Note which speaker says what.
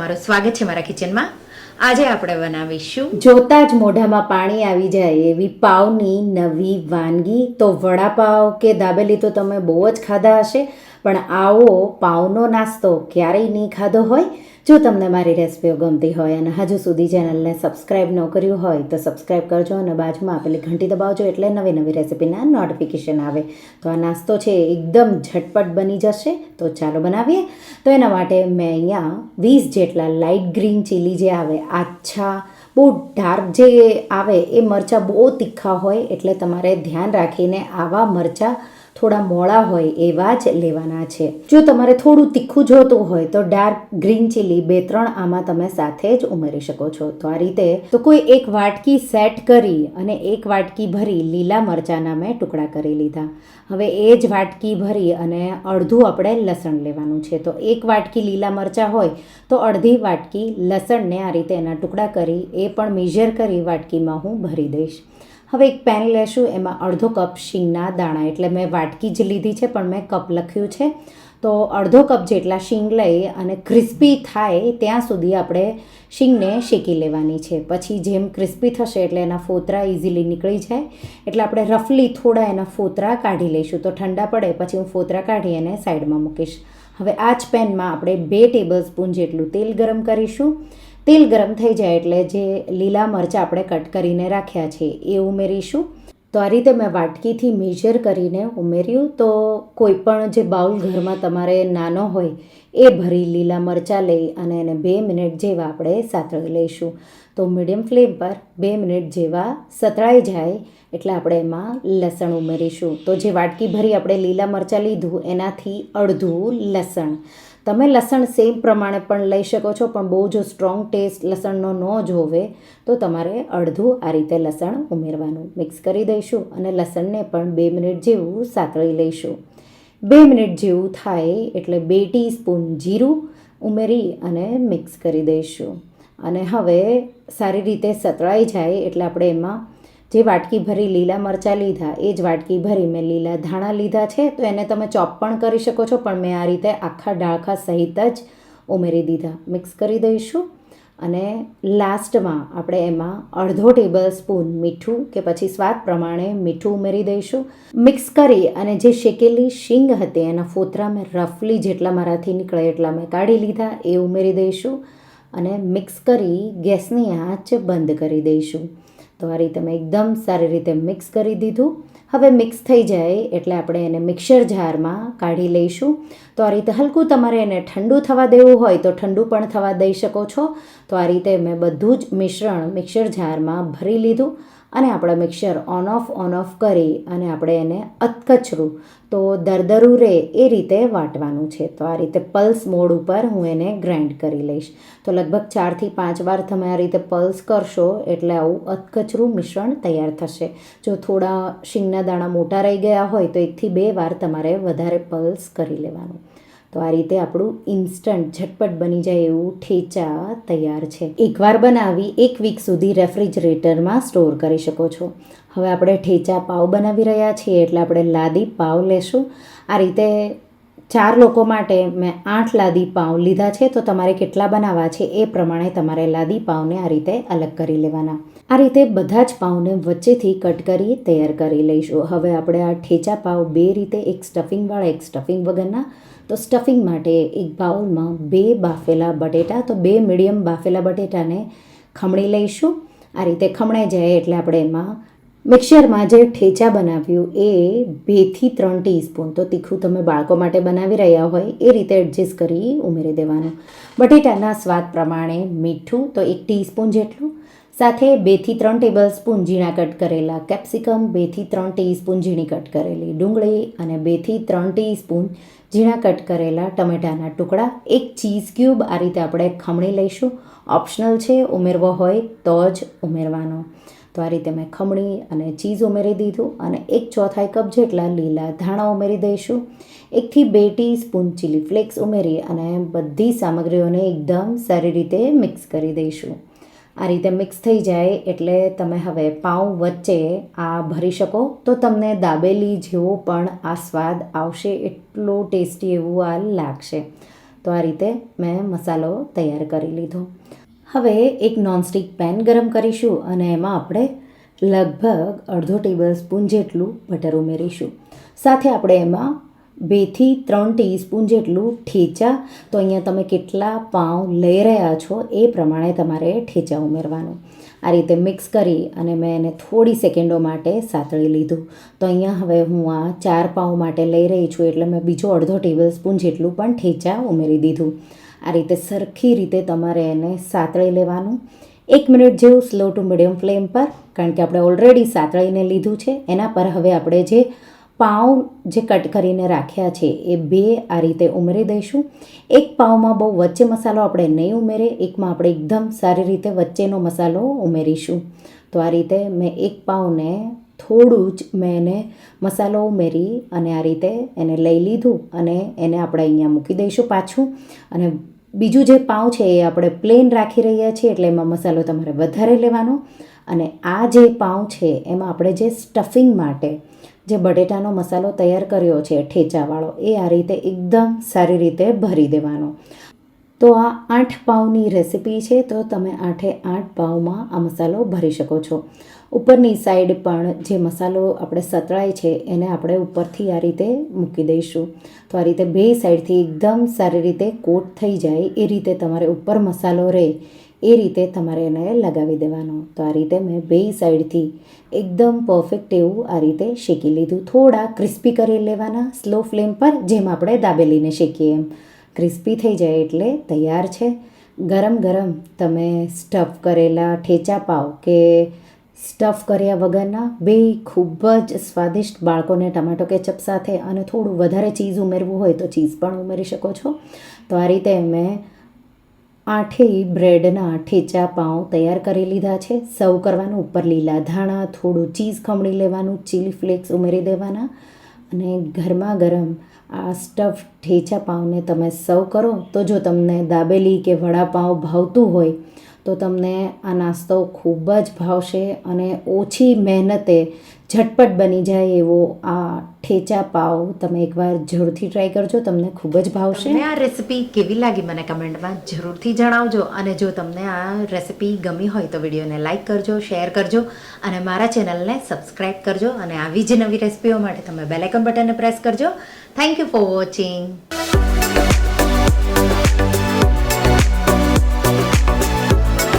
Speaker 1: તમારું સ્વાગત છે મારા કિચનમાં. આજે આપણે બનાવીશું
Speaker 2: જોતા જ મોઢામાં પાણી આવી જાય એવી પાવની નવી વાનગી. તો વડાપાવ કે દાબેલી તો તમે બહુ જ ખાધા હશે, પણ આવો પાવનો નાસ્તો ક્યારેય નહીં ખાધો હોય. જો તમને મારી રેસિપીઓ ગમતી હોય અને હજુ સુધી ચેનલને સબસ્ક્રાઈબ ન કર્યું હોય તો સબસ્ક્રાઈબ કરજો અને બાજુમાં આપેલી ઘંટી દબાવજો, એટલે નવી નવી રેસિપીના નોટિફિકેશન આવે. તો આ નાસ્તો છે એકદમ ઝટપટ બની જશે. તો ચાલો બનાવીએ. તો એના માટે મેં અહીંયા 20 જેટલા લાઇટ ગ્રીન ચીલી જે આવે, આછા બહુ ડાર્ક જે આવે એ મરચાં બહુ તીખા હોય, એટલે તમારે ધ્યાન રાખીને આવા મરચાં થોડા મોળા હોય એવા જ લેવાના છે. જો તમારે થોડું તીખું જોતું હોય તો ડાર્ક ગ્રીન ચીલી 2-3 આમાં તમે સાથે જ ઉમેરી શકો છો. તો આ રીતે તો કોઈ એક વાટકી સેટ કરી અને એક વાટકી ભરી લીલા મરચાંના મેં ટુકડા કરી લીધા. હવે એ જ વાટકી ભરી અને અડધું આપણે લસણ લેવાનું છે. તો એક વાટકી લીલા મરચાં હોય તો અડધી વાટકી લસણને આ રીતે એના ટુકડા કરી એ પણ મેજર કરી વાટકીમાં હું ભરી દઈશ. હવે એક પેન લેશું, એમાં અડધો કપ શીંગના દાણા, એટલે મેં વાટકી જ લીધી છે પણ મેં કપ લખ્યું છે. તો અડધો કપ જેટલા શીંગ લઈ અને ક્રિસ્પી થાય ત્યાં સુધી આપણે શીંગને શેકી લેવાની છે. પછી જેમ ક્રિસ્પી થશે એટલે એના ફોતરા ઇઝીલી નીકળી જાય, એટલે આપણે રફલી થોડા એના ફોતરા કાઢી લઈશું. તો ઠંડા પડે પછી હું ફોતરા કાઢી એને સાઈડમાં મૂકીશ. હવે આ જ પેનમાં આપણે 2 ટેબલ સ્પૂન જેટલું તેલ ગરમ કરીશું. તેલ ગરમ થઈ જાય એટલે જે લીલા મરચાં આપણે કટ કરીને રાખ્યા છે એ ઉમેરીશું. તો આ રીતે મેં વાટકીથી મેજર કરીને ઉમેર્યું. તો કોઈ પણ જે બાઉલ ઘરમાં તમારે નાનો હોય એ ભરી લીલા મરચાં લઈ અને એને 2 મિનિટ જેવા આપણે સાતળી લઈશું. તો મીડિયમ ફ્લેમ પર 2 મિનિટ જેવા સતળાઈ જાય એટલે આપણે એમાં લસણ ઉમેરીશું. તો જે વાટકી ભરી આપણે લીલા મરચાં લીધું એનાથી અડધું લસણ. તમે લસણ સેમ પ્રમાણે પણ લઈ શકો છો, પણ બહુ જો સ્ટ્રોંગ ટેસ્ટ લસણનો ન જોવે તો તમારે અડધું આ રીતે લસણ ઉમેરવાનું. મિક્સ કરી દઈશું અને લસણને પણ 2 મિનિટ જેવું સાતળી લઈશું. 2 મિનિટ જેવું થાય એટલે 2 ટીસ્પૂન જીરું ઉમેરી અને મિક્સ કરી દઈશું. અને હવે સારી રીતે સતળાઈ જાય એટલે આપણે એમાં જે વાટકી ભરી લીલા મરચાં લીધા એ જ વાટકી ભરી મેં લીલા ધાણા લીધા છે. તો એને તમે ચોપ પણ કરી શકો છો, પણ મેં આ રીતે આખા ડાળખા સહિત જ ઉમેરી દીધા. મિક્સ કરી દઈશું અને લાસ્ટમાં આપણે એમાં અડધો ટેબલ સ્પૂન મીઠું કે પછી સ્વાદ પ્રમાણે મીઠું ઉમેરી દઈશું. મિક્સ કરી અને જે શેકેલી શીંગ હતી એના ફોતરા મેં રફલી જેટલા મારાથી નીકળે એટલા મેં કાઢી લીધા એ ઉમેરી દઈશું અને મિક્સ કરી ગેસની આંચ બંધ કરી દઈશું. તો આ રીતે મેં એકદમ સારી રીતે મિક્સ કરી દીધું. હવે મિક્સ થઈ જાય એટલે આપણે એને મિક્સર જારમાં કાઢી લઈશું. તો આ રીતે હલકું તમારે એને ઠંડુ થવા દેવું હોય તો ઠંડુ પણ થવા દઈ શકો છો. તો આ રીતે મેં બધું જ મિશ્રણ મિક્સર જારમાં ભરી લીધું અને આપણે મિક્સર ઓન ઓફ કરી અને આપણે એને અધકચરું તો દરદરું રહે એ રીતે વાટવાનું છે. તો આ રીતે પલ્સ મોડ ઉપર હું એને ગ્રાઇન્ડ કરી લઈશ. તો લગભગ 4 થી 5 વાર તમે આ રીતે પલ્સ કરશો એટલે આવું અધકચરું મિશ્રણ તૈયાર થશે. જો થોડા શીંગના દાણા મોટા રહી ગયા હોય તો 1 થી 2 વાર તમારે વધારે પલ્સ કરી લેવાનું. તો આ રીતે આપણું ઇન્સ્ટન્ટ ઝટપટ બની જાય એવું ઠેચા તૈયાર છે. એકવાર બનાવી 1 વીક સુધી રેફ્રિજરેટરમાં સ્ટોર કરી શકો છો. હવે આપણે ઠેચા પાવ બનાવી રહ્યા છીએ એટલે આપણે લાદી પાવ લેશું. આ રીતે 4 લોકો માટે મેં 8 લાદી પાવ લીધા છે. તો તમારે કેટલા બનાવવા છે એ પ્રમાણે તમારે લાદી પાવને આ રીતે અલગ કરી લેવાના. આ રીતે બધા જ પાવને વચ્ચેથી કટ કરી તૈયાર કરી લઈશું. હવે આપણે આ ઠેચા પાવ 2 રીતે, એક સ્ટફિંગવાળા એક સ્ટફિંગ વગરના. તો સ્ટફિંગ માટે એક બાઉલમાં 2 બાફેલા બટેટા, તો 2 મીડિયમ બાફેલા બટેટાને ખમણી લઈશું. આ રીતે ખમણાઈ જાય એટલે આપણે એમાં મિક્સરમાં જે ઠેચા બનાવ્યું એ 2 થી 3 ટીસ્પૂન, તો તીખું તમે બાળકો માટે બનાવી રહ્યા હોય એ રીતે એડજસ્ટ કરી ઉમેરી દેવાનું. બટેટાના સ્વાદ પ્રમાણે મીઠું તો 1 ટીસ્પૂન જેટલું, સાથે 2 થી 3 ટેબલ સ્પૂન ઝીણા કટ કરેલા કેપ્સિકમ, 2 થી 3 ટીસ્પૂન ઝીણી કટ કરેલી ડુંગળી અને 2 થી 3 ટીસ્પૂન ઝીણા કટ કરેલા ટમેટાના ટુકડા, 1 ચીઝ ક્યુબ આ રીતે આપણે ખમણી લઈશું. ઓપ્શનલ છે, ઉમેરવો હોય તો જ ઉમેરવાનો. તો આ રીતે મેં ખમણી અને ચીઝ ઉમેરી દીધું અને 1/4 કપ જેટલા લીલા ધાણા ઉમેરી દઈશું. 1 થી 2 ટીસ્પૂન ચીલી ફ્લેક્સ ઉમેરી અને બધી સામગ્રીઓને એકદમ સારી રીતે મિક્સ કરી દઈશું. આ રીતે મિક્સ થઈ જાય એટલે તમે હવે પાઉં વચ્ચે આ ભરી શકો તો તમને દાબેલી જેવો પણ આ સ્વાદ આવશે, એટલો ટેસ્ટી એવું આ લાગશે. તો આ રીતે મેં મસાલો તૈયાર કરી લીધો. હવે એક નોનસ્ટિક પેન ગરમ કરીશું અને એમાં આપણે લગભગ અડધો ટેબલ સ્પૂન જેટલું બટર ઉમેરીશું. સાથે આપણે એમાં 2 થી 3 ટીસ્પૂન જેટલું ઠેચા, તો અહીંયા તમે કેટલા પાઉં લઈ રહ્યા છો એ પ્રમાણે તમારે ઠેચા ઉમેરવાનું. આ રીતે મિક્સ કરી અને મેં એને થોડી સેકન્ડો માટે સાતળી લીધું. તો અહીંયા હવે હું આ 4 પાઉં માટે લઈ રહી છું એટલે મેં બીજો અડધો ટેબલ સ્પૂન જેટલું પણ ઠેચા ઉમેરી દીધું. આ રીતે સરખી રીતે તમારે એને સાતળી લેવાનું. 1 મિનિટ જેવું સ્લો ટુ મીડિયમ ફ્લેમ પર, કારણ કે આપણે ઓલરેડી સાતળીને લીધું છે. એના પર હવે આપણે જે પાઉં જે કટ કરીને રાખ્યા છે એ 2 આ રીતે ઉમેરી દઈશું. એક પાઉંમાં બહુ વચ્ચે મસાલો આપણે નહીં ઉમેરીએ, એકમાં આપણે એકદમ સારી રીતે વચ્ચેનો મસાલો ઉમેરીશું. તો આ રીતે મેં એક પાઉંને થોડું જ મેં એને મસાલો ઉમેરી અને આ રીતે એને લઈ લીધું અને એને આપણે અહીંયા મૂકી દઈશું પાછું. અને બીજું જે પાઉં છે એ આપણે પ્લેન રાખી રહ્યા છીએ એટલે એમાં મસાલો તમારે વધારે લેવાનો. અને આ જે પાઉં છે એમાં આપણે જે સ્ટફિંગ માટે જે બટેટાનો મસાલો તૈયાર કર્યો છે ઠેચાવાળો, એ આ રીતે એકદમ સારી રીતે ભરી દેવાનો. તો આ 8 પાઉંની રેસીપી છે, તો તમે 8 પાઉંમાં આ મસાલો ભરી શકો છો. ઉપરની સાઈડ પણ જે મસાલો આપણે સતળાય છે એને આપણે ઉપરથી આ રીતે મૂકી દઈશું. તો આ રીતે 2 સાઈડથી એકદમ સારી રીતે કોટ થઈ જાય એ રીતે તમારે ઉપર મસાલો રહે એ રીતે તમારે એને લગાવી દેવાનો. તો આ રીતે મેં 2 સાઈડથી એકદમ પરફેક્ટ એવું આ રીતે શેકી લીધું. થોડા ક્રિસ્પી કરી લેવાના સ્લો ફ્લેમ પર, જેમ આપણે દાબેલીને શેકીએ એમ. ક્રિસ્પી થઈ જાય એટલે તૈયાર છે. ગરમ ગરમ તમે સ્ટફ કરેલા ઠેચા પાવ કે સ્ટફ કર્યા વગરના, 2 ખૂબ જ સ્વાદિષ્ટ બાળકોને ટમાટો કેચઅપ સાથે અને થોડું વધારે ચીઝ ઉમેરવું હોય તો ચીઝ પણ ઉમેરી શકો છો. તો આ રીતે મેં 8 બ્રેડના ઠેચા પાઉં તૈયાર કરી લીધા છે. સર્વ કરવાનું, ઉપર લીલા ધાણા, થોડું ચીઝ ખમણી લેવાનું, ચીલી ફ્લેક્સ ઉમેરી દેવાના અને ગરમા ગરમ આ સ્ટફ ઠેચા પાઉંને તમે સર્વ કરો. તો જો તમને દાબેલી કે વડાપાઉં ભાવતું હોય તો તમને આ નાસ્તો ખૂબ જ ભાવશે અને ઓછી મહેનતે ઝટપટ બની જાય એવો આ ઠેચા પાવ તમે એકવાર જરૂરથી ટ્રાય કરજો, તમને ખૂબ જ ભાવશે.
Speaker 1: તમને આ રેસીપી કેવી લાગી મને કમેન્ટમાં જરૂરથી જણાવજો. અને જો તમને આ રેસીપી ગમી હોય તો વિડીયોને લાઇક કરજો, શેર કરજો અને મારા ચેનલને સબસ્ક્રાઈબ કરજો. અને આવી જ નવી રેસીપીઓ માટે તમે બેલ આઇકન બટનને પ્રેસ કરજો. Thank you for watching.